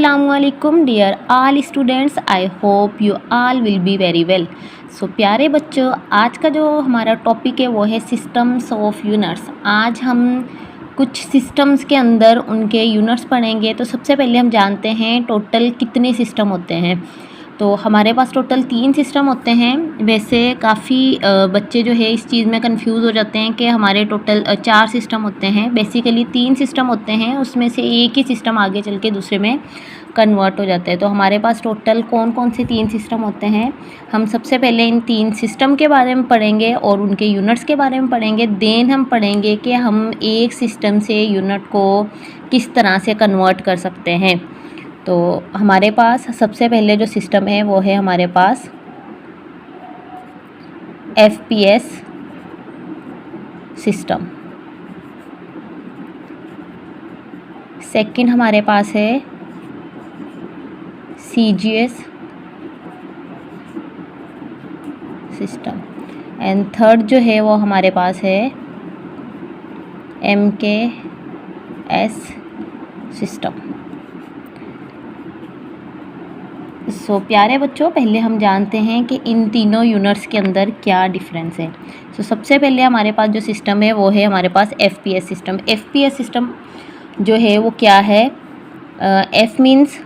Assalamualaikum dear all students, I hope you all will be very well. सो प्यारे बच्चों, आज का जो हमारा टॉपिक है वो है सिस्टम्स ऑफ यूनिट्स। आज हम कुछ सिस्टम्स के अंदर उनके यूनिट्स पढ़ेंगे। तो सबसे पहले हम जानते हैं टोटल कितने सिस्टम होते हैं। तो हमारे पास टोटल 3 सिस्टम होते हैं। वैसे काफ़ी बच्चे जो है इस चीज़ में कंफ्यूज हो जाते हैं कि हमारे टोटल 4 सिस्टम होते हैं। बेसिकली 3 सिस्टम होते हैं, उसमें से एक ही सिस्टम आगे चल के दूसरे में कन्वर्ट हो जाता है। तो हमारे पास टोटल कौन कौन से 3 सिस्टम होते हैं, हम सबसे पहले इन 3 सिस्टम के बारे में पढ़ेंगे और उनके यूनिट्स के बारे में पढ़ेंगे। देन हम पढ़ेंगे कि हम एक सिस्टम से यूनिट को किस तरह से कन्वर्ट कर सकते हैं। तो हमारे पास सबसे पहले जो सिस्टम है वो है हमारे पास FPS सिस्टम। सेकंड हमारे पास है CGS सिस्टम एंड थर्ड जो है वो हमारे पास है MKS सिस्टम। सो प्यारे बच्चों, पहले हम जानते हैं कि इन तीनों यूनिट्स के अंदर क्या डिफरेंस है। सो सबसे पहले हमारे पास जो सिस्टम है वो है हमारे पास FPS सिस्टम। FPS सिस्टम जो है वो क्या है, F means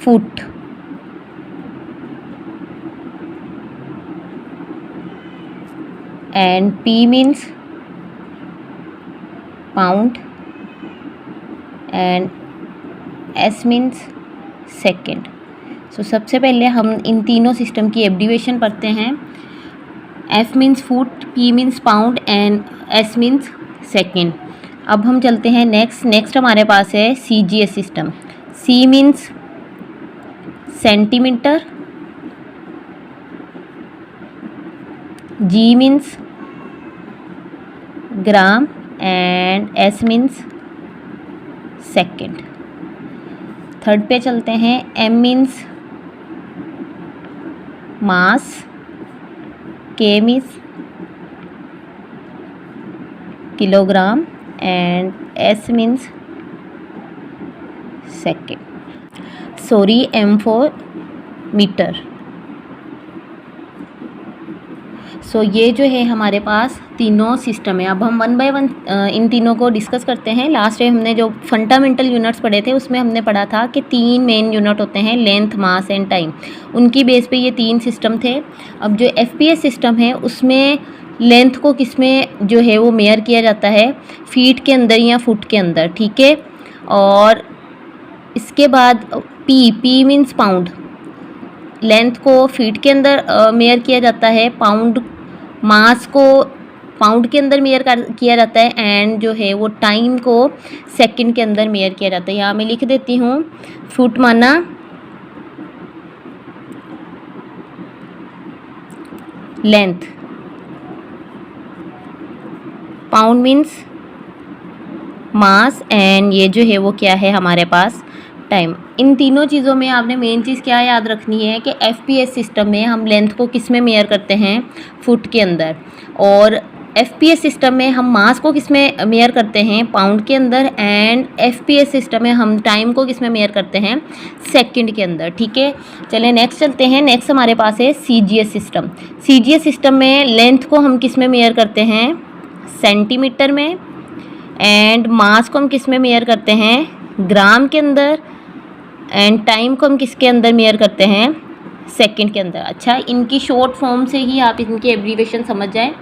foot, and P means pound, and S means second. So सबसे पहले हम इन तीनों सिस्टम की एब्रीविएशन पढ़ते हैं। F means foot, P means pound and S means second. अब हम चलते हैं नेक्स्ट हमारे पास है CGS system. C means centimetre, G means gram and S means second. Third पे चलते हैं, M means mass, K means kilogram and S means second. M for metre. So ये जो है हमारे पास तीनों सिस्टम है। अब हम 1 बाय 1 इन तीनों को डिस्कस करते हैं। लास्ट टाइम हमने जो फंडामेंटल यूनिट्स पढ़े थे उसमें हमने पढ़ा था कि 3 मेन यूनिट होते हैं, लेंथ, मास एंड टाइम। उनकी बेस पे ये 3 सिस्टम थे। अब जो FPS सिस्टम है उसमें लेंथ को किस में जो है वो मेयर किया जाता है, फीट के अंदर या फुट के अंदर, ठीक है। और इसके बाद P मीन्स पाउंड, लेंथ को फीट के अंदर मेयर किया जाता है, पाउंड मास को पाउंड के अंदर मेयर किया जाता है, एंड जो है वो टाइम को सेकंड के अंदर मेयर किया जाता है। यहाँ मैं लिख देती हूँ, फुट माना length, pound means mass, and ये जो है वो क्या है हमारे पास टाइम। इन तीनों चीज़ों में आपने मेन चीज़ क्या याद रखनी है कि FPS सिस्टम में हम लेंथ को किस में मेयर करते हैं, फुट के अंदर, और FPS सिस्टम में हम मास को किस में मेयर करते हैं, पाउंड के अंदर, एंड FPS सिस्टम में हम टाइम को किस में मेयर करते हैं, सेकंड के अंदर, ठीक है। चलें नेक्स्ट चलते हैं। नेक्स्ट हमारे पास है CGS सिस्टम। CGS सिस्टम में लेंथ को हम किस में मेयर करते हैं, सेंटीमीटर में, एंड मास को हम किस में मेयर करते हैं, ग्राम के अंदर, एंड टाइम को हम किसके अंदर मेयर करते हैं, सेकंड के अंदर। अच्छा, इनकी शॉर्ट फॉर्म से ही आप इनकी एब्रीविएशन समझ जाएं।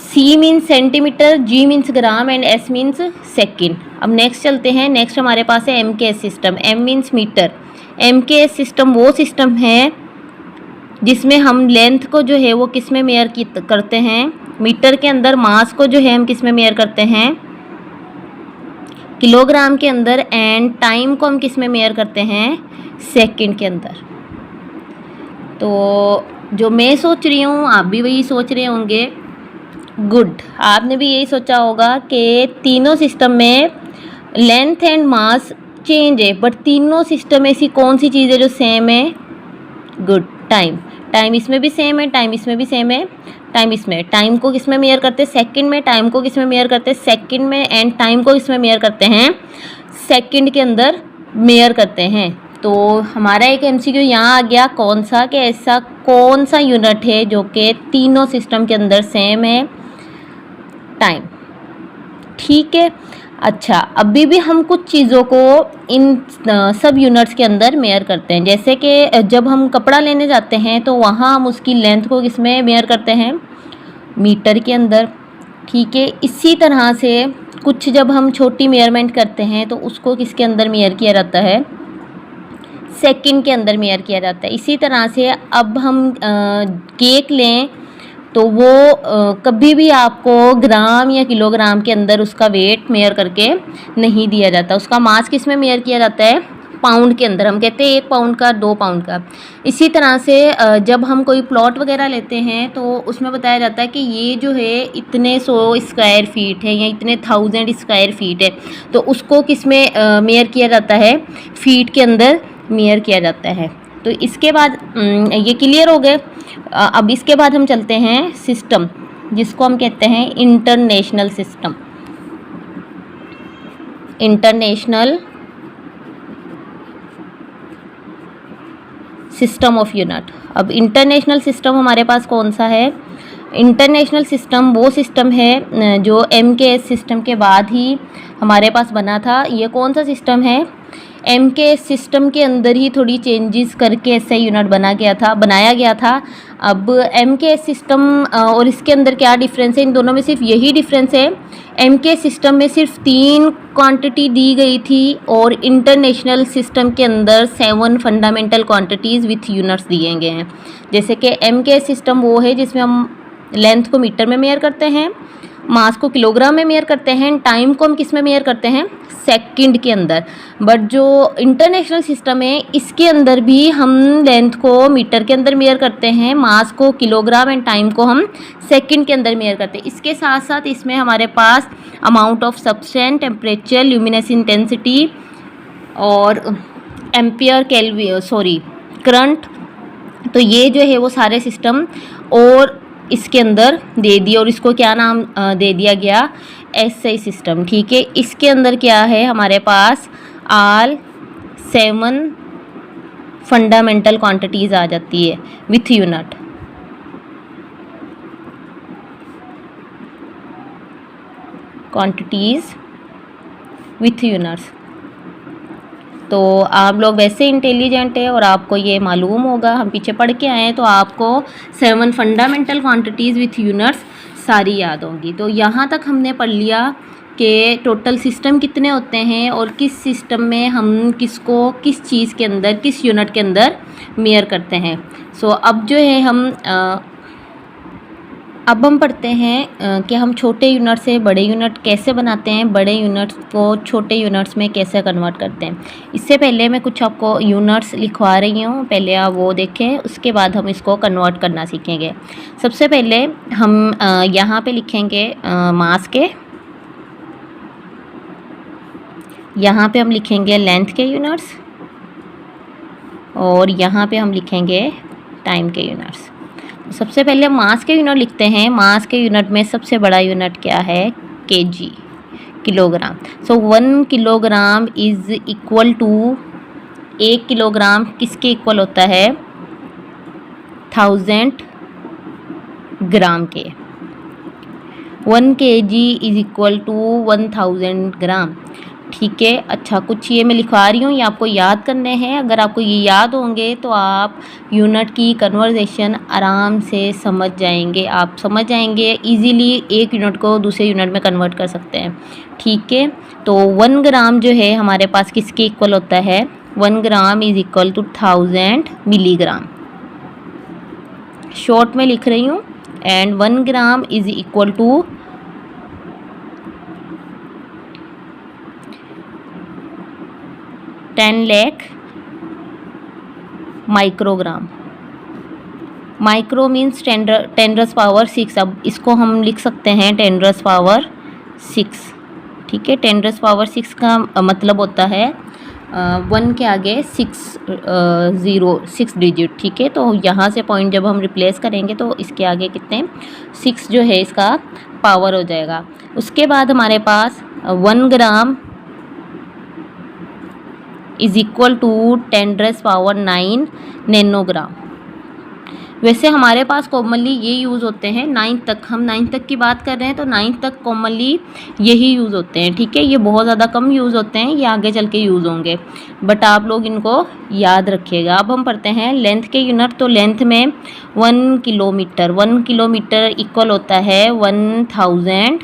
C means centimetre, G means gram and S means second. अब नेक्स्ट चलते हैं। नेक्स्ट हमारे पास है MKS system. M means metre. MKS system वो सिस्टम है जिसमें हम लेंथ को जो है वो किस में मेयर करते हैं, मीटर के अंदर, मास को जो है हम किस में मेयर करते हैं, किलोग्राम के अंदर, एंड टाइम को हम किस में मेयर करते हैं, सेकंड के अंदर। तो जो मैं सोच रही हूँ आप भी वही सोच रहे होंगे। गुड, आपने भी यही सोचा होगा कि तीनों सिस्टम में लेंथ एंड मास चेंज है, बट तीनों सिस्टम में ऐसी कौन सी चीज़ है जो सेम है। Good, time. टाइम इसमें भी सेम है, टाइम इसमें भी सेम है, टाइम इसमें। टाइम को किस में मेयर करते हैं? सेकंड में। टाइम को किस में मेयर करते हैं? सेकंड में। एंड टाइम को किस में मेयर करते हैं? सेकंड के अंदर मेयर करते हैं। तो हमारा एक एमसीक्यू यहाँ आ गया, कौन सा कि ऐसा कौन सा यूनिट है जो कि तीनों सिस्टम के अंदर सेम है? टाइम। ठीक है। अच्छा, अभी भी हम कुछ चीज़ों को इन सब यूनिट्स के अंदर मेयर करते हैं। जैसे कि जब हम कपड़ा लेने जाते हैं तो वहाँ हम उसकी लेंथ को किस में मेयर करते हैं? मीटर के अंदर। ठीक है। इसी तरह से कुछ जब हम छोटी मेयरमेंट करते हैं तो उसको किसके अंदर मेयर किया जाता है? सेकंड के अंदर मेयर किया जाता है। इसी तरह से अब हम केक लें तो वो कभी भी आपको ग्राम या किलोग्राम के अंदर उसका वेट मेयर करके नहीं दिया जाता। उसका मास किस में मेयर किया जाता है? पाउंड के अंदर। हम कहते हैं 1 पाउंड का, 2 पाउंड का। इसी तरह से जब हम कोई प्लॉट वगैरह लेते हैं तो उसमें बताया जाता है कि ये जो है इतने 100 स्क्वायर फीट है या इतने 1000 स्क्वायर फीट है, तो उसको किस में मेयर किया जाता है? फीट के अंदर मेयर किया जाता है। तो इसके बाद ये क्लियर हो गए। अब इसके बाद हम चलते हैं सिस्टम, जिसको हम कहते हैं international system. International system of unit. अब इंटरनेशनल सिस्टम हमारे पास कौन सा है? इंटरनेशनल सिस्टम वो सिस्टम है जो MKS सिस्टम के बाद ही हमारे पास बना था। ये कौन सा सिस्टम है? MKS सिस्टम के अंदर ही थोड़ी चेंजेस करके ऐसा यूनिट बनाया गया था। अब MKS सिस्टम और इसके अंदर क्या डिफरेंस है? इन दोनों में सिर्फ यही डिफरेंस है, MKS सिस्टम में सिर्फ 3 क्वांटिटी दी गई थी और इंटरनेशनल सिस्टम के अंदर 7 फंडामेंटल क्वांटिटीज़ विथ यूनिट्स दिए गए हैं। जैसे कि MKS सिस्टम वो है जिसमें हम लेंथ को मीटर में मेयर करते हैं, मास को किलोग्राम में मेयर करते हैं, टाइम को हम किस में मेयर करते हैं? सेकंड के अंदर। बट जो इंटरनेशनल सिस्टम है इसके अंदर भी हम लेंथ को मीटर के अंदर मेयर करते हैं, मास को किलोग्राम एंड टाइम को हम सेकंड के अंदर मेयर करते हैं। इसके साथ साथ इसमें हमारे पास amount of substance, temperature, luminous intensity और एम्पियर करंट, तो ये जो है वो सारे सिस्टम और इसके अंदर दे दिए और इसको क्या नाम दे दिया गया? SI system. ठीक है। इसके अंदर क्या है हमारे पास? ऑल 7 फंडामेंटल क्वांटिटीज़ आ जाती है with unit. Quantities with units. तो आप लोग वैसे इंटेलिजेंट है और आपको ये मालूम होगा, हम पीछे पढ़ के आए हैं, तो आपको 7 फंडामेंटल क्वांटिटीज़ विथ यूनिट्स सारी याद होंगी। तो यहाँ तक हमने पढ़ लिया कि टोटल सिस्टम कितने होते हैं और किस सिस्टम में हम किसको किस चीज़ के अंदर, किस यूनिट के अंदर मेयर करते हैं। सो अब जो है अब हम पढ़ते हैं कि हम छोटे यूनिट से बड़े यूनिट कैसे बनाते हैं, बड़े यूनिट्स को छोटे यूनिट्स में कैसे कन्वर्ट करते हैं। इससे पहले मैं कुछ आपको यूनिट्स लिखवा रही हूँ, पहले आप वो देखें, उसके बाद हम इसको कन्वर्ट करना सीखेंगे। सबसे पहले हम यहाँ पे लिखेंगे मास के, यहाँ पे हम लिखेंगे लेंथ के यूनिट्स और यहाँ पे हम लिखेंगे टाइम के यूनिट्स। सबसे पहले मास के यूनिट लिखते हैं। मास के यूनिट में सबसे बड़ा यूनिट क्या है? kg, kilogram. So 1 kilogram is equal to, 1 kilogram किसके इक्वल होता है? 1000 ग्राम के। 1 kg is equal to 1000 gram. ठीक है। अच्छा, कुछ ये मैं लिखवा रही हूँ, ये आपको याद करने हैं। अगर आपको ये याद होंगे तो आप यूनिट की कन्वर्जेशन आराम से समझ जाएंगे, आप समझ जाएंगे इजीली, एक यूनिट को दूसरे यूनिट में कन्वर्ट कर सकते हैं। ठीक है। तो 1 ग्राम जो है हमारे पास किसके इक्वल होता है? 1 gram is equal to 1000 milligram. Short में लिख रही हूँ। And 1 gram is equal to 10 lakh microgram. Micro means 10 power 6। अब इसको हम लिख सकते हैं 10 पावर 6। ठीक है। 10 पावर 6 का मतलब होता है 1 के आगे 6 डिजिट, ठीक है। तो यहाँ से पॉइंट जब हम रिप्लेस करेंगे तो इसके आगे कितने 6 जो है इसका पावर हो जाएगा। उसके बाद हमारे पास 1 gram is equal to 10⁻⁹ nanogram. वैसे हमारे पास कॉमनली ये यूज़ होते हैं 9th तक, हम 9th तक की बात कर रहे हैं तो 9th तक कॉमनली यही यूज़ होते हैं, ठीक है। ये बहुत ज़्यादा कम यूज़ होते हैं, ये आगे चल के यूज़ होंगे, बट आप लोग इनको याद रखिएगा। अब हम पढ़ते हैं लेंथ के यूनिट। तो लेंथ में 1 किलोमीटर, 1 किलोमीटर इक्वल होता है 1000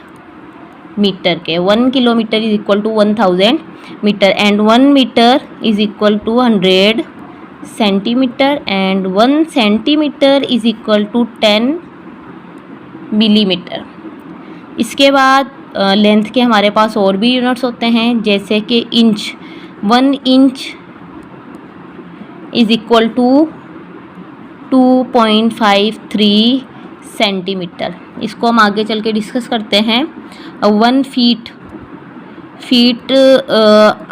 मीटर के। 1 kilometre is equal to 1000 metre and 1 metre is equal to 100 centimetre and 1 centimetre is equal to 10 millimetre. इसके बाद लेंथ के हमारे पास और भी यूनिट्स होते हैं, जैसे कि inch. 1 inch is equal to 2.53 centimetre. इसको हम आगे चल के डिस्कस करते हैं। 1 फीट,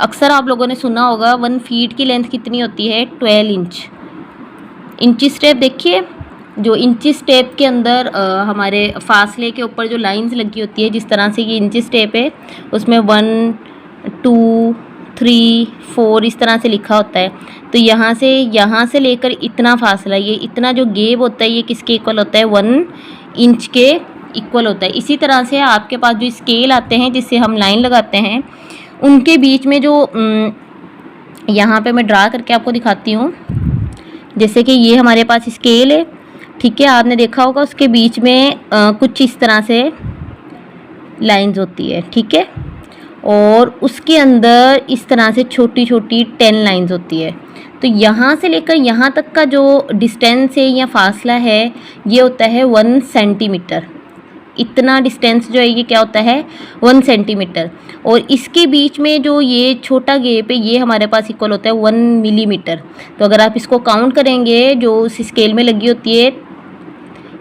अक्सर आप लोगों ने सुना होगा 1 फीट की लेंथ कितनी होती है 12 इंच। इंची स्टेप देखिए, जो इंची स्टेप के अंदर हमारे फासले के ऊपर जो लाइंस लगी होती है, जिस तरह से ये इंची स्टेप है उसमें 1 2 3 4 इस तरह से लिखा होता है। तो यहाँ से लेकर इतना फासला, ये इतना जो गैप होता है ये किसके इक्वल होता है 1 इंच के इक्वल होता है। इसी तरह से आपके पास जो स्केल आते हैं जिससे हम लाइन लगाते हैं, उनके बीच में जो यहाँ पे मैं ड्रा करके आपको दिखाती हूँ। जैसे कि ये हमारे पास स्केल है, ठीक है, आपने देखा होगा उसके बीच में कुछ इस तरह से लाइंस होती है, ठीक है, और उसके अंदर इस तरह से छोटी छोटी 10 लाइंस होती है। तो यहाँ से लेकर यहाँ तक का जो डिस्टेंस है या फासला है ये होता है 1 सेंटीमीटर। इतना डिस्टेंस जो है ये क्या होता है 1 सेंटीमीटर, और इसके बीच में जो ये छोटा गैप है ये हमारे पास इक्वल होता है 1 मिलीमीटर। तो अगर आप इसको काउंट करेंगे जो उस स्केल में लगी होती है,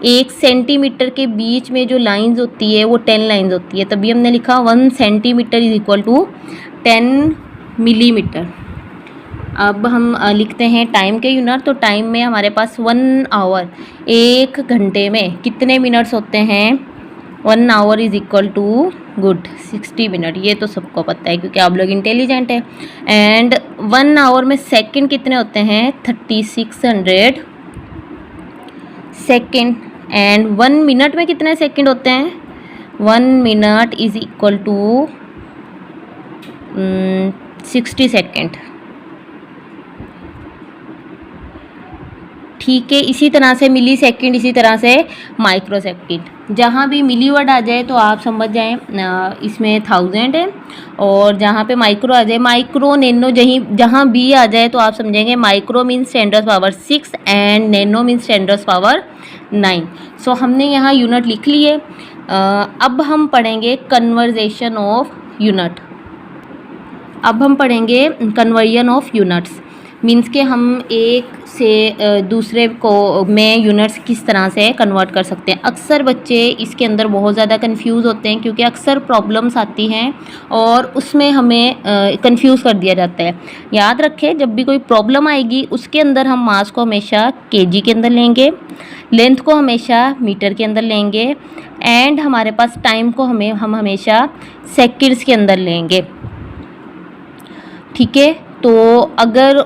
1 सेंटीमीटर के बीच में जो लाइंस होती है वो 10 लाइंस होती है, तभी हमने लिखा 1 centimetre is equal to 10 millimetre. अब हम लिखते हैं टाइम के यूनिट। तो टाइम में हमारे पास 1 आवर, 1 घंटे में कितने मिनट्स होते हैं 1 hour is equal to good 60 minute. ये तो सबको पता है क्योंकि आप लोग इंटेलिजेंट है। एंड 1 आवर में सेकंड कितने होते हैं 3600 सेकंड। एंड 1 मिनट में कितने सेकंड होते हैं 1 minute is equal to 60 second, ठीक है। इसी तरह से मिली सेकंड, इसी तरह से माइक्रो सेकंड। जहाँ भी मिली वर्ड आ जाए तो आप समझ जाएं इसमें 1000 है, और जहाँ पे माइक्रो आ जाए, माइक्रो नैनो जहाँ भी आ जाए तो आप समझेंगे micro means 10⁻⁶ and nano means 10⁻⁹। सो हमने यहाँ यूनिट लिख लिए। अब हम पढ़ेंगे कन्वर्जेशन ऑफ यूनिट। अब हम पढ़ेंगे कन्वर्जन ऑफ यूनिट्स, मीन्स के हम एक से दूसरे को में यूनिट्स किस तरह से कन्वर्ट कर सकते हैं। अक्सर बच्चे इसके अंदर बहुत ज़्यादा कंफ्यूज होते हैं क्योंकि अक्सर प्रॉब्लम्स आती हैं और उसमें हमें कंफ्यूज कर दिया जाता है। याद रखें, जब भी कोई प्रॉब्लम आएगी उसके अंदर हम मास को हमेशा केजी के अंदर लेंगे, लेंथ को हमेशा मीटर के अंदर लेंगे, एंड हमारे पास टाइम को हम हमेशा सेकंड्स के अंदर लेंगे, ठीक है। तो अगर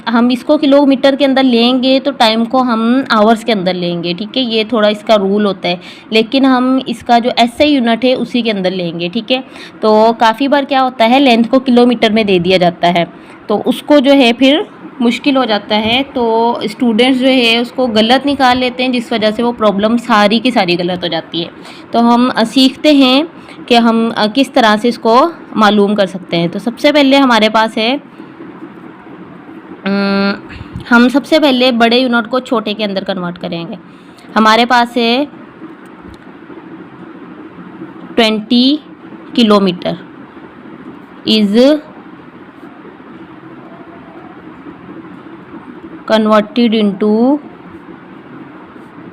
हम इसको किलोमीटर के अंदर लेंगे तो टाइम को हम आवर्स के अंदर लेंगे, ठीक है। ये थोड़ा इसका रूल होता है, लेकिन हम इसका जो एसआई यूनिट है उसी के अंदर लेंगे, ठीक है। तो काफ़ी बार क्या होता है लेंथ को किलोमीटर में दे दिया जाता है, तो उसको जो है फिर मुश्किल हो जाता है, तो स्टूडेंट्स जो है उसको गलत निकाल लेते हैं, जिस वजह से वो प्रॉब्लम सारी की सारी गलत हो जाती है। तो हम सीखते हैं कि हम किस तरह से इसको मालूम कर सकते हैं। तो सबसे पहले हमारे पास है, हम सबसे पहले बड़े यूनिट को छोटे के अंदर कन्वर्ट करेंगे। हमारे पास है 20 kilometre is converted into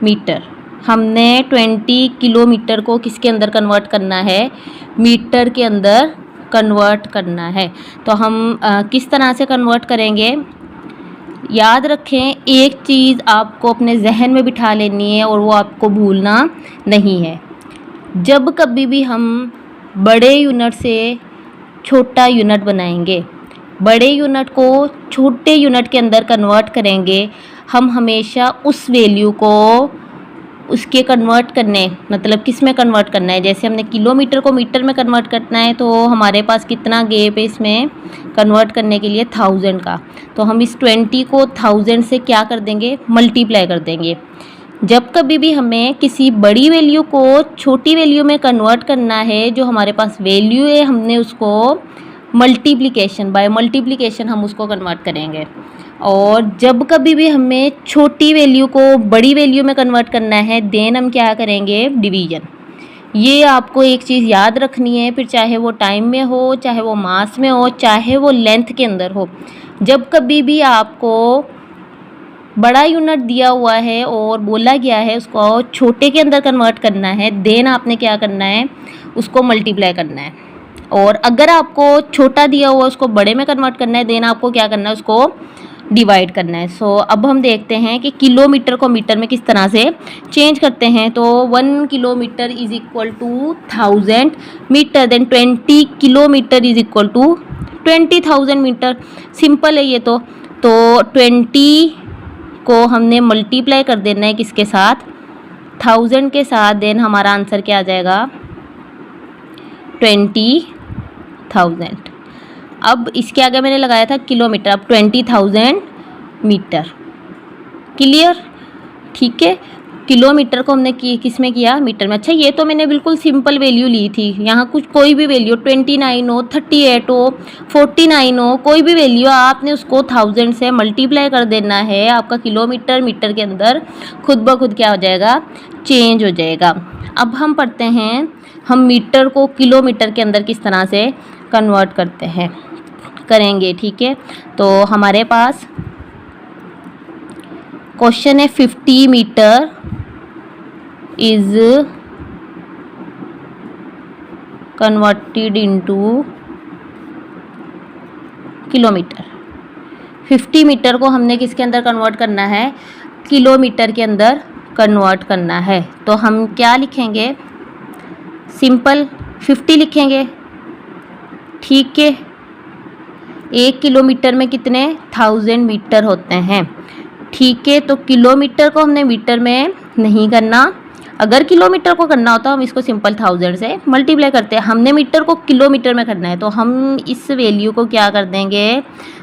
metre. हमने 20 किलोमीटर को किसके अंदर कन्वर्ट करना है मीटर के अंदर कन्वर्ट करना है। तो हम किस तरह से कन्वर्ट करेंगे, याद रखें, एक चीज़ आपको अपने जहन में बिठा लेनी है और वो आपको भूलना नहीं है। जब कभी भी हम बड़े यूनिट से छोटा यूनिट बनाएंगे, बड़े यूनिट को छोटे यूनिट के अंदर कन्वर्ट करेंगे, हम हमेशा उस वैल्यू को उसके कन्वर्ट करने, मतलब किस में कन्वर्ट करना है, जैसे हमने किलोमीटर को मीटर में कन्वर्ट करना है तो हमारे पास कितना गैप है इसमें कन्वर्ट करने के लिए, 1000 का। तो हम इस 20 को 1000 से क्या कर देंगे, मल्टीप्लाई कर देंगे। जब कभी भी हमें किसी बड़ी वैल्यू को छोटी वैल्यू में कन्वर्ट करना है, जो हमारे पास वैल्यू है हमने उसको मल्टीप्लिकेशन, बाय मल्टीप्लिकेशन हम उसको कन्वर्ट करेंगे। और जब कभी भी हमें छोटी वैल्यू को बड़ी वैल्यू में कन्वर्ट करना है, देन हम क्या करेंगे, डिवीजन। ये आपको एक चीज़ याद रखनी है, फिर चाहे वो टाइम में हो, चाहे वो मास में हो, चाहे वो लेंथ के अंदर हो। जब कभी भी आपको बड़ा यूनिट दिया हुआ है और बोला गया है उसको छोटे के अंदर कन्वर्ट करना है, देन आपने क्या करना है, उसको मल्टीप्लाई करना है। और अगर आपको छोटा दिया हुआ उसको बड़े में कन्वर्ट करना है, देन आपको क्या करना है, उसको डिवाइड करना है। सो अब हम देखते हैं कि किलोमीटर को मीटर में किस तरह से चेंज करते हैं। तो 1 kilometre is equal to 1000 metre, then 20 kilometre is equal to 20,000 metre. Simple है ये तो 20 को हमने मल्टीप्लाई कर देना है किसके साथ, 1000 के साथ, देन हमारा आंसर क्या आ जाएगा, 20,000। अब इसके आगे मैंने लगाया था किलोमीटर, अब 20,000 मीटर। क्लियर, ठीक है। किलोमीटर को हमने किस में किया, मीटर में। अच्छा, ये तो मैंने बिल्कुल सिंपल वैल्यू ली थी, यहाँ कुछ कोई भी वैल्यू 29 हो, 38 हो, 49 हो, कोई भी वैल्यू आपने उसको 1000 से मल्टीप्लाई कर देना है। आपका किलोमीटर मीटर के अंदर खुद ब खुद क्या हो जाएगा, चेंज हो जाएगा। अब हम पढ़ते हैं हम मीटर को किलोमीटर के अंदर किस तरह से कन्वर्ट करते हैं, करेंगे, ठीक है। तो हमारे पास क्वेश्चन है 50 metre is converted into kilometre. 50 metre को हमने किसके अंदर कन्वर्ट करना है, किलोमीटर के अंदर कन्वर्ट करना है। तो हम क्या लिखेंगे, सिंपल 50 लिखेंगे, ठीक है। 1 किलोमीटर में कितने, 1000 मीटर होते हैं, ठीक है। तो किलोमीटर को हमने मीटर में नहीं करना, अगर किलोमीटर को करना होता हम इसको सिंपल 1000 से मल्टीप्लाई करते हैं। हमने मीटर को किलोमीटर में करना है, तो हम इस वैल्यू को क्या कर देंगे,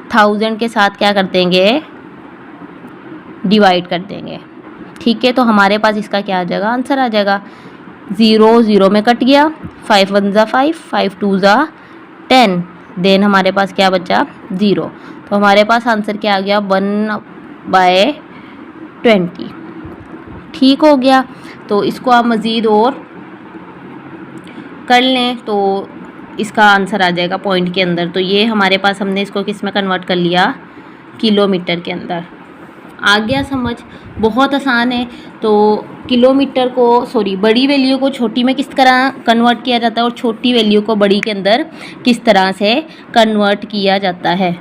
1000 के साथ क्या कर देंगे, डिवाइड कर देंगे, ठीक है। तो हमारे पास इसका क्या आ जाएगा, आंसर आ जाएगा। 0 0 में कट गया, 5 1 ज़ा 5, 5 2 ज़ा 10, देन हमारे पास क्या बचा, 0। तो हमारे पास आंसर क्या आ गया, 1/20, ठीक हो गया। तो इसको आप मज़ीद और कर लें तो इसका आंसर आ जाएगा पॉइंट के अंदर। तो ये हमारे पास हमने इसको किस में कन्वर्ट कर लिया, किलोमीटर के अंदर। आ गया समझ, बहुत आसान है। तो किलोमीटर को, सॉरी, बड़ी वैल्यू को छोटी में किस तरह कन्वर्ट किया जाता है और छोटी वैल्यू को बड़ी के अंदर किस तरह से कन्वर्ट किया जाता है।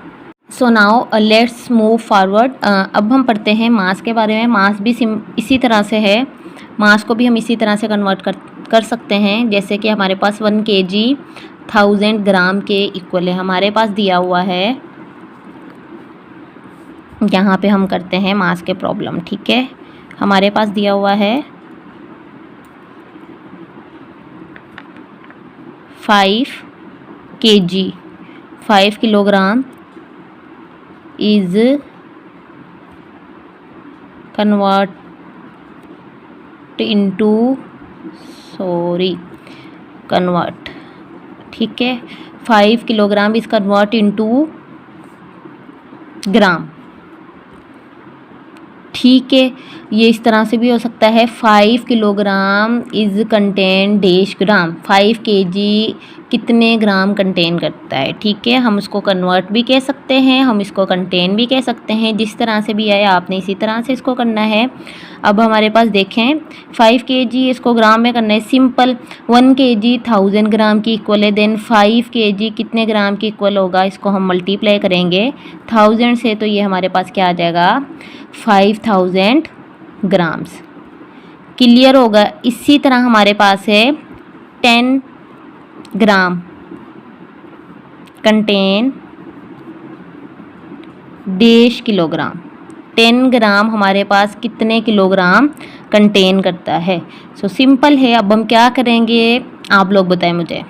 So now let's move forward. अब हम पढ़ते हैं मास के बारे में। मास भी इसी तरह से है, मास को भी हम इसी तरह से कन्वर्ट कर सकते हैं, जैसे कि हमारे पास 1 kg 1000 ग्राम के इक्वल है। हमारे पास दिया हुआ है, यहाँ पे हम करते हैं मास के प्रॉब्लम, ठीक है। हमारे पास दिया हुआ है 5 kg, 5 kilogram is convert into, convert, ठीक है। 5 kilogram is convert into gram, ठीक है। ये इस तरह से भी हो सकता है, 5 kilogram is contain dash gram, 5 kg कितने ग्राम कंटेन करता है। ठीक है, हम उसको कन्वर्ट भी कह सकते हैं, हम इसको कंटेन भी कह सकते हैं, जिस तरह से भी आए आपने इसी तरह से इसको करना है। अब हमारे पास देखें 5 kg, इसको ग्राम में करना है सिंपल। 1 kg 1000 ग्राम की इक्वल है, देन 5 kg कितने ग्राम की इक्वल होगा, इसको हम मल्टीप्लाई करेंगे 1000 से, तो ये हमारे पास क्या आ जाएगा 5000 ग्राम्स। क्लियर होगा। इसी तरह हमारे पास है 10 ग्राम कंटेन डेश किलोग्राम। 10 ग्राम हमारे पास कितने किलोग्राम कंटेन करता है। सो सिंपल है। अब हम क्या करेंगे, आप लोग बताएं मुझे।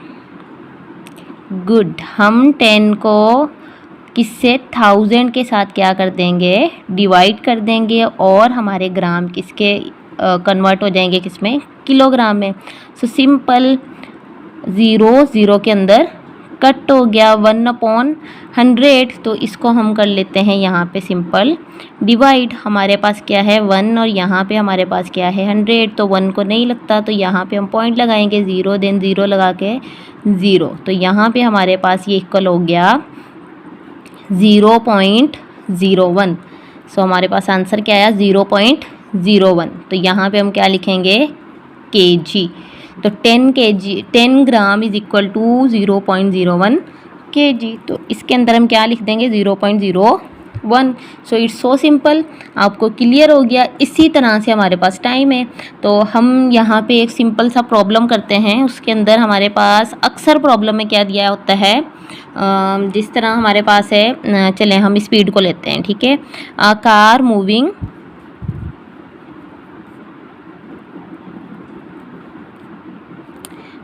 गुड, हम 10 को किससे 1000 के साथ क्या कर देंगे, डिवाइड कर देंगे, और हमारे ग्राम किसके कन्वर्ट हो जाएंगे, किसमें, किलोग्राम में। सो सिंपल 0 0 के अंदर कट हो गया, 1/100, तो इसको हम कर लेते हैं यहाँ पे सिंपल डिवाइड। हमारे पास क्या है 1 और यहाँ पे हमारे पास क्या है 100, तो 1 को नहीं लगता, तो यहाँ पे हम पॉइंट लगाएंगे 0, देन 0 लगा के 0, तो यहाँ पे हमारे पास ये इक्वल हो गया 0.01। सो हमारे पास आंसर क्या आया 0.01। तो यहाँ पे हम क्या लिखेंगे kg, तो 10 gram is equal to 0.01 kg। तो इसके अंदर हम क्या लिख देंगे 0.01। So it's so simple. आपको क्लियर हो गया। इसी तरह से हमारे पास टाइम है, तो हम यहाँ पे एक सिंपल सा प्रॉब्लम करते हैं। उसके अंदर हमारे पास अक्सर प्रॉब्लम में क्या दिया होता है, जिस तरह हमारे पास है, चलें हम स्पीड को लेते हैं। ठीक है, car moving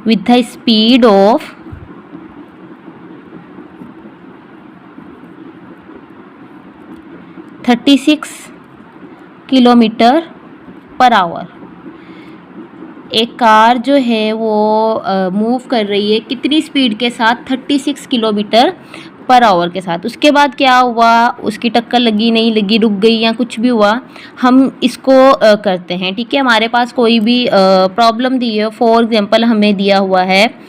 with the speed of 36 kilometre per hour. एक कार जो है वो मूव कर रही है कितनी स्पीड के साथ, 36 किलोमीटर पर आवर के साथ। उसके बाद क्या हुआ, उसकी टक्कर लगी, नहीं लगी, रुक गई या कुछ भी हुआ, हम इसको करते हैं। ठीक है, हमारे पास कोई भी प्रॉब्लम दी है, फॉर एग्जांपल हमें दिया हुआ है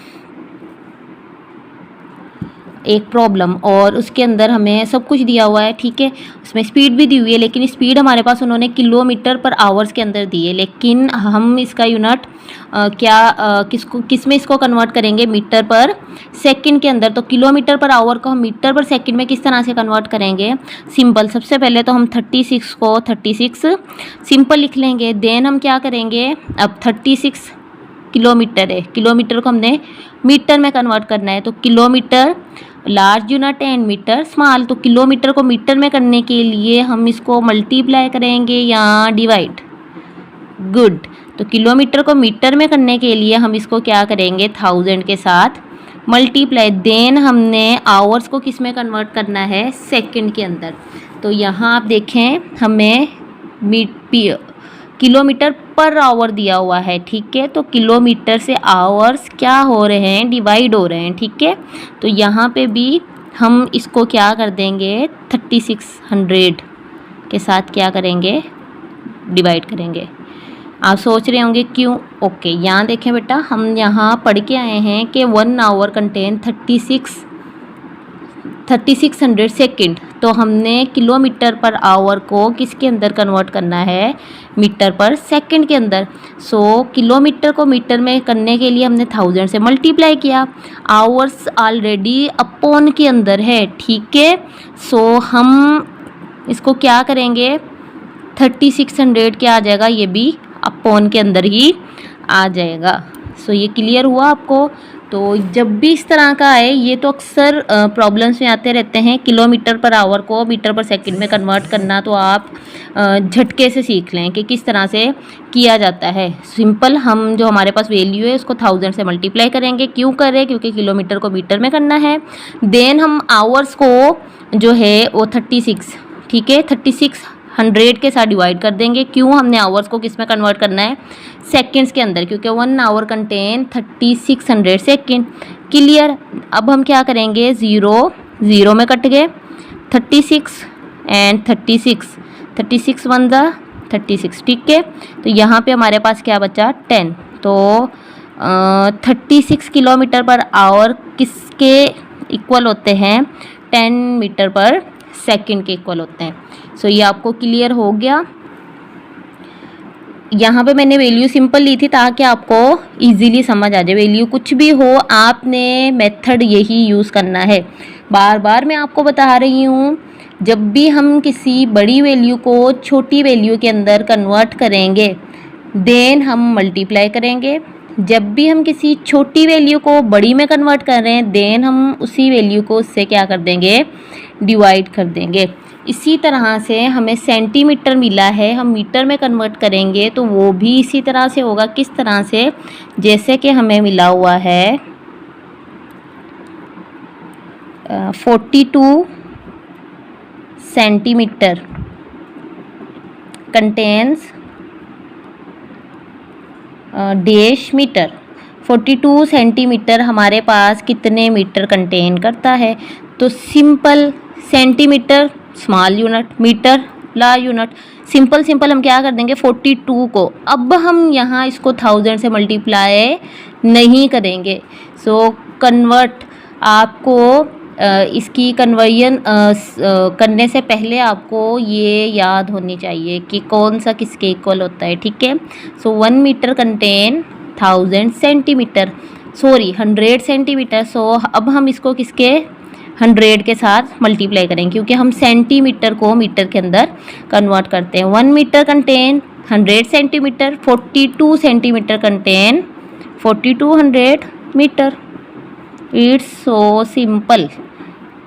एक प्रॉब्लम, और उसके अंदर हमें सब कुछ दिया हुआ है। ठीक है, उसमें स्पीड भी दी हुई है, लेकिन स्पीड हमारे पास उन्होंने किलोमीटर पर आवर्स के अंदर दी है, लेकिन हम इसका यूनिट किस में इसको कन्वर्ट करेंगे, मीटर पर सेकंड के अंदर। तो किलोमीटर पर आवर को हम मीटर पर सेकंड में किस तरह से कन्वर्ट करेंगे, सिंपल। सबसे पहले तो हम 36 को 36 सिंपल लिख लेंगे, देन हम क्या करेंगे, अब 36 किलोमीटर है, किलोमीटर को हमने मीटर में कन्वर्ट करना है, तो kilometre large unit and metre small. तो किलोमीटर को मीटर में करने के लिए हम इसको मल्टीप्लाई करेंगे या डिवाइड। गुड, तो किलोमीटर को मीटर में करने के लिए हम इसको क्या करेंगे 1000 के साथ मल्टीप्लाई, देन हमने आवर्स को किस में कन्वर्ट करना है, सेकंड के अंदर। तो यहाँ आप देखें हमें किलोमीटर पर आवर दिया हुआ है। ठीक है, तो किलोमीटर से आवर्स क्या हो रहे हैं, डिवाइड हो रहे हैं। ठीक है, तो यहाँ पे भी हम इसको क्या कर देंगे 3600 के साथ क्या करेंगे, डिवाइड करेंगे। आप सोच रहे होंगे क्यों, ओके, यहाँ देखें बेटा, हम यहाँ पढ़ के आए हैं कि 1 आवर कंटेन 3600 सेकेंड। तो हमने किलोमीटर पर आवर को किसके अंदर कन्वर्ट करना है, मीटर पर सेकंड के अंदर। सो किलोमीटर को मीटर में करने के लिए हमने 1000 से मल्टीप्लाई किया, आवर्स ऑलरेडी अपॉन के अंदर है। ठीक है, सो हम इसको क्या करेंगे 3600 क्या आ जाएगा, ये भी अपॉन के अंदर ही आ जाएगा। सो ये क्लियर हुआ आपको। तो जब भी इस तरह का आए, ये तो अक्सर प्रॉब्लम्स में आते रहते हैं, किलोमीटर पर आवर को मीटर पर सेकंड में कन्वर्ट करना, तो आप झटके से सीख लें कि किस तरह से किया जाता है। सिंपल, हम जो हमारे पास वैल्यू है उसको 1000 से मल्टीप्लाई करेंगे। क्यों करें, क्योंकि किलोमीटर को मीटर में करना है। देन हम आवर्स को जो है वो 36, ठीक है, 3600 के साथ डिवाइड कर देंगे। क्यों, हमने आवर्स को किस में कन्वर्ट करना है, सेकंड्स के अंदर, क्योंकि 1 आवर कंटेन 3600 सेकेंड। क्लियर। अब हम क्या करेंगे, 0 0 में कट गए, 36 एंड 36 1 जा 36। ठीक है, तो यहाँ पे हमारे पास क्या बचा 10। तो 36 किलोमीटर पर आवर किसके इक्वल होते हैं? 10 मीटर पर सेकंड के इक्वल होते हैं। सो ये आपको क्लियर हो गया। यहाँ पे मैंने वैल्यू सिंपल ली थी ताकि आपको इजीली समझ आ जाए। वैल्यू कुछ भी हो, आपने मेथड यही यूज़ करना है। बार बार मैं आपको बता रही हूँ, जब भी हम किसी बड़ी वैल्यू को छोटी वैल्यू के अंदर कन्वर्ट करेंगे देन हम मल्टीप्लाई करेंगे। जब भी हम किसी छोटी वैल्यू को बड़ी में कन्वर्ट कर रहे हैं देन हम उसी वैल्यू को उससे क्या कर देंगे? डिवाइड कर देंगे। इसी तरह से हमें सेंटीमीटर मिला है, हम मीटर में कन्वर्ट करेंगे तो वो भी इसी तरह से होगा। किस तरह से? जैसे कि हमें मिला हुआ है 42 centimetre contains dash metre. 42 centimetre हमारे पास कितने मीटर कंटेन करता है? तो simple centimetre small unit, metre large unit. Simple हम क्या कर देंगे? 42 को अब हम यहाँ इसको 1000 से मल्टीप्लाई नहीं करेंगे। सो कन्वर्ट आपको इसकी कन्वर्जन करने से पहले आपको ये याद होनी चाहिए कि कौन सा किसके इक्वल होता है। ठीक है। So 1 metre contain 1000 centimetre, sorry 100 centimetre. So अब हम इसको किसके 100 के साथ मल्टीप्लाई करेंगे क्योंकि हम सेंटीमीटर को मीटर के अंदर कन्वर्ट करते हैं। 1 metre contain 100 centimetre, 42 centimetre contain 4200 metre. It's so simple.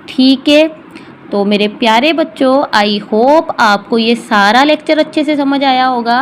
ठीक है। तो मेरे प्यारे बच्चों, आई होप आपको ये सारा लेक्चर अच्छे से समझ आया होगा।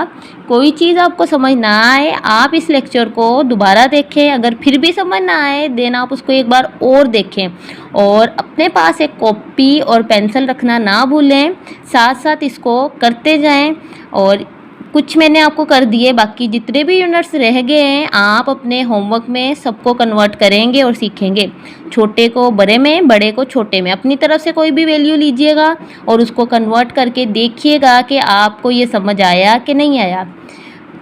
कोई चीज़ आपको समझ ना आए आप इस लेक्चर को दोबारा देखें, अगर फिर भी समझ ना आए देन आप उसको एक बार और देखें और अपने पास एक कॉपी और पेंसिल रखना ना भूलें। साथ साथ इसको करते जाएं और कुछ मैंने आपको कर दिए, बाकी जितने भी यूनिट्स रह गए हैं आप अपने होमवर्क में सबको कन्वर्ट करेंगे और सीखेंगे। छोटे को बड़े में, बड़े को छोटे में। अपनी तरफ से कोई भी वैल्यू लीजिएगा और उसको कन्वर्ट करके देखिएगा कि आपको ये समझ आया कि नहीं आया।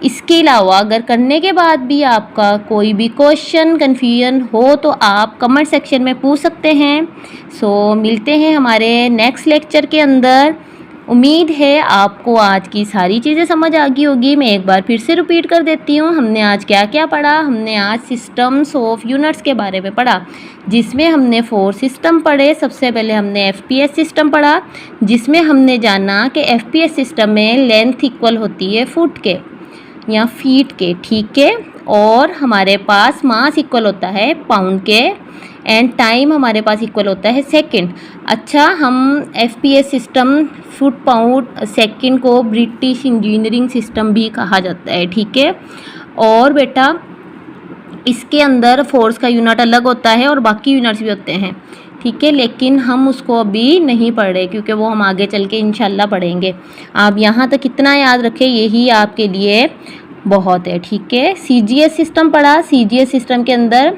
इसके अलावा अगर करने के बाद भी आपका कोई भी क्वेश्चन कन्फ्यूजन हो तो आप कमेंट सेक्शन में पूछ सकते हैं। सो मिलते हैं हमारे नेक्स्ट लेक्चर के अंदर। उम्मीद है आपको आज की सारी चीज़ें समझ आ गई होगी। मैं एक बार फिर से रिपीट कर देती हूँ, हमने आज क्या क्या पढ़ा। हमने आज सिस्टम्स ऑफ यूनिट्स के बारे में पढ़ा जिसमें हमने 4 सिस्टम पढ़े। सबसे पहले हमने एफपीएस सिस्टम पढ़ा जिसमें हमने जाना कि एफपीएस सिस्टम में लेंथ इक्वल होती है फुट के या फीट के। ठीक है। और हमारे पास मास इक्वल होता है पाउंड के एंड टाइम हमारे पास इक्वल होता है सेकंड। अच्छा, हम FPS system foot pound second को ब्रिटिश इंजीनियरिंग सिस्टम भी कहा जाता है। ठीक है। और बेटा इसके अंदर फोर्स का यूनिट अलग होता है और बाकी यूनिट्स भी होते हैं। ठीक है। लेकिन हम उसको अभी नहीं पढ़ रहे क्योंकि वो हम आगे चल के इंशाल्लाह पढ़ेंगे। आप यहाँ तक कितना याद रखें यही आपके लिए बहुत है। ठीक है। सीजीएस सिस्टम पढ़ा। सीजीएस सिस्टम के अंदर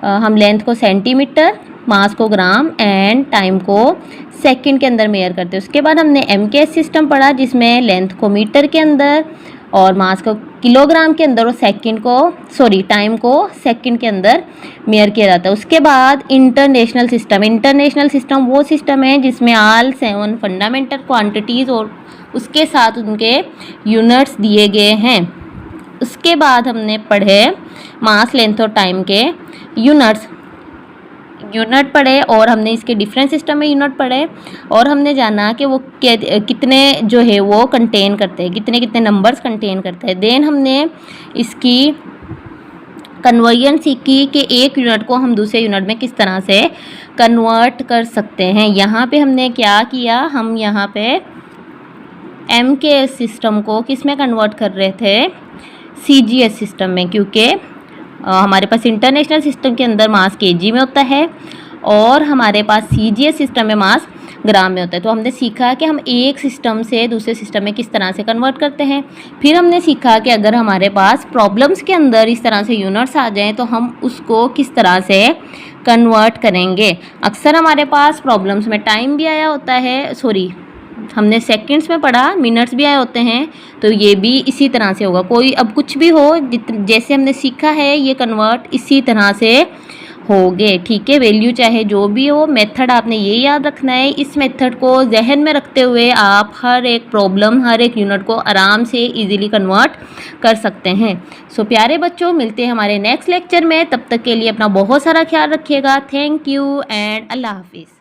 हम लेंथ को सेंटीमीटर, मास को ग्राम एंड टाइम को सेकंड के अंदर मेयर करते हैं। उसके बाद हमने एमकेएस सिस्टम पढ़ा जिसमें लेंथ को मीटर के अंदर और मास को किलोग्राम के अंदर और सेकंड को टाइम को सेकंड के अंदर मेयर किया जाता है। उसके बाद इंटरनेशनल सिस्टम। इंटरनेशनल सिस्टम वो सिस्टम है जिसमें ऑल 7 फंडामेंटल क्वांटिटीज़ और उसके साथ उनके यूनिट्स दिए गए हैं। उसके बाद हमने पढ़े मास, लेंथ और टाइम के यूनिट पढ़े और हमने इसके डिफरेंट सिस्टम में यूनिट पढ़े और हमने जाना कि वो कितने जो है वो कंटेन करते हैं, कितने कितने नंबर्स कंटेन करते हैं। देन हमने इसकी कन्वर्जन सीखी कि एक यूनिट को हम दूसरे यूनिट में किस तरह से कन्वर्ट कर सकते हैं। यहाँ पे हमने क्या किया, हम यहाँ पे एमकेएस सिस्टम को किस में कन्वर्ट कर रहे थे? सीजीएस सिस्टम में, क्योंकि हमारे पास इंटरनेशनल सिस्टम के अंदर मास केजी में होता है और हमारे पास सीजीएस सिस्टम में मास ग्राम में होता है। तो हमने सीखा कि हम एक सिस्टम से दूसरे सिस्टम में किस तरह से कन्वर्ट करते हैं। फिर हमने सीखा कि अगर हमारे पास प्रॉब्लम्स के अंदर इस तरह से यूनिट्स आ जाएं तो हम उसको किस तरह से कन्वर्ट करेंगे। अक्सर हमारे पास प्रॉब्लम्स में टाइम भी आया होता है, हमने सेकंड्स में पढ़ा, मिनट्स भी आए होते हैं, तो ये भी इसी तरह से होगा। कोई अब कुछ भी हो, जैसे हमने सीखा है ये कन्वर्ट इसी तरह से होगे, ठीक है। वैल्यू चाहे जो भी हो, मेथड आपने ये याद रखना है। इस मेथड को जहन में रखते हुए आप हर एक प्रॉब्लम, हर एक यूनिट को आराम से इजीली कन्वर्ट कर सकते हैं। सो प्यारे बच्चों, मिलते हैं हमारे नेक्स्ट लेक्चर में। तब तक के लिए अपना बहुत सारा ख्याल रखिएगा। थैंक यू एंड अल्लाह हाफिज़।